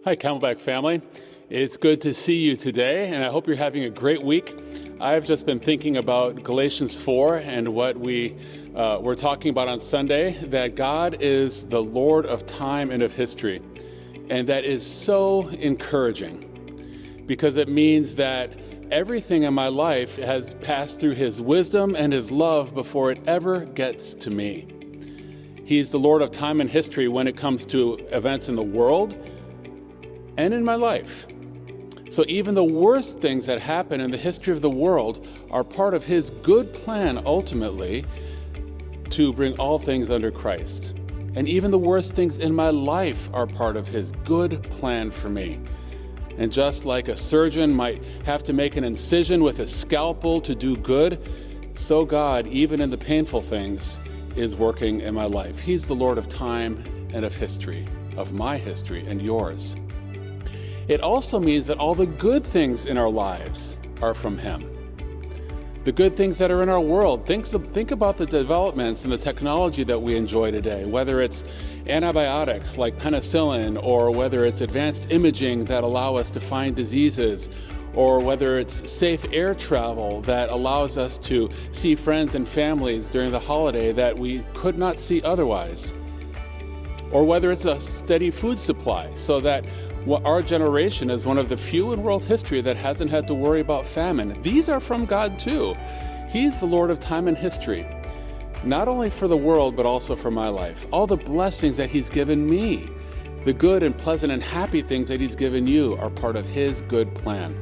Hi, Camelback family. It's good to see you today, and I hope you're having a great week. I've just been thinking about Galatians 4 and what we were talking about on Sunday, that God is the Lord of time and of history. And that is so encouraging because it means that everything in my life has passed through His wisdom and His love before it ever gets to me. He's the Lord of time and history when it comes to events in the world and in my life. So even the worst things that happen in the history of the world are part of His good plan ultimately to bring all things under Christ. And even the worst things in my life are part of His good plan for me. And just like a surgeon might have to make an incision with a scalpel to do good, so God, even in the painful things, is working in my life. He's the Lord of time and of history, of my history and yours. It also means that all the good things in our lives are from Him. The good things that are in our world. Think about the developments and the technology that we enjoy today, whether it's antibiotics like penicillin, or whether it's advanced imaging that allow us to find diseases, or whether it's safe air travel that allows us to see friends and families during the holiday that we could not see otherwise. Or whether it's a steady food supply so that our generation is one of the few in world history that hasn't had to worry about famine. These are from God too. He's the Lord of time and history, not only for the world, but also for my life. All the blessings that He's given me, the good and pleasant and happy things that He's given you are part of His good plan.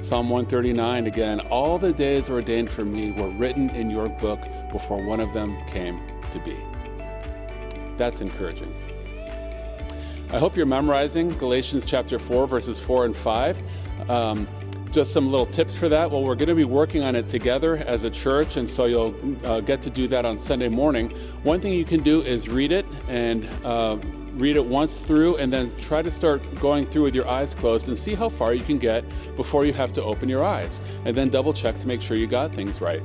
Psalm 139 again, all the days ordained for me were written in your book before one of them came to be. That's encouraging. I hope you're memorizing Galatians chapter 4, verses 4 and 5. Just some little tips for that. Well, we're going to be working on it together as a church, and so you'll get to do that on Sunday morning. One thing you can do is read it and read it once through, and then try to start going through with your eyes closed and see how far you can get before you have to open your eyes, and then double check to make sure you got things right.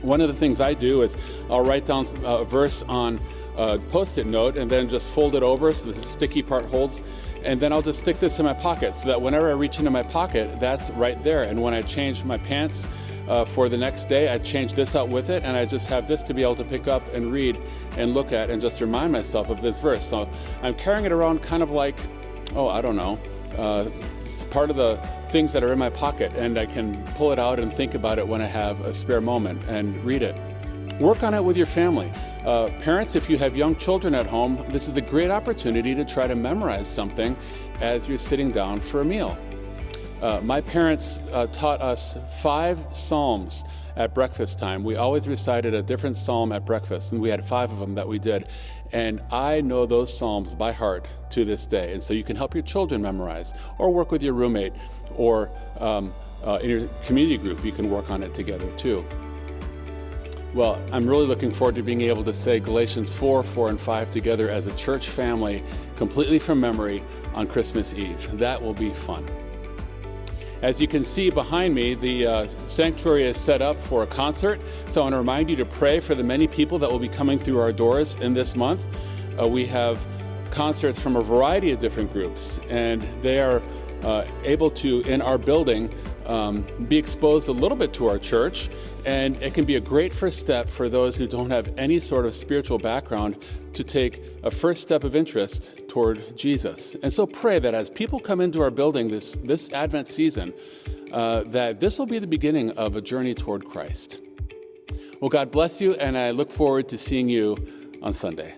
One of the things I do is I'll write down a verse on a Post-it note and then just fold it over so the sticky part holds, and then I'll just stick this in my pocket so that whenever I reach into my pocket, that's right there. And when I change my pants for the next day, I change this out with it, and I just have this to be able to pick up and read and look at and just remind myself of this verse. So I'm carrying it around kind of like, it's part of the things that are in my pocket, and I can pull it out and think about it when I have a spare moment and read it. Work on it with your family. Parents, if you have young children at home, this is a great opportunity to try to memorize something as you're sitting down for a meal. My parents taught us 5 psalms at breakfast time. We always recited a different psalm at breakfast, and we had 5 of them that we did. And I know those psalms by heart to this day. And so you can help your children memorize, or work with your roommate, or in your community group, you can work on it together too. Well, I'm really looking forward to being able to say Galatians 4, 4, and 5 together as a church family, completely from memory on Christmas Eve. That will be fun. As you can see behind me, the sanctuary is set up for a concert. So I want to remind you to pray for the many people that will be coming through our doors in this month. We have concerts from a variety of different groups, and they are able to, in our building, be exposed a little bit to our church, and it can be a great first step for those who don't have any sort of spiritual background to take a first step of interest toward Jesus. And so pray that as people come into our building this Advent season, that this will be the beginning of a journey toward Christ. Well, God bless you, and I look forward to seeing you on Sunday.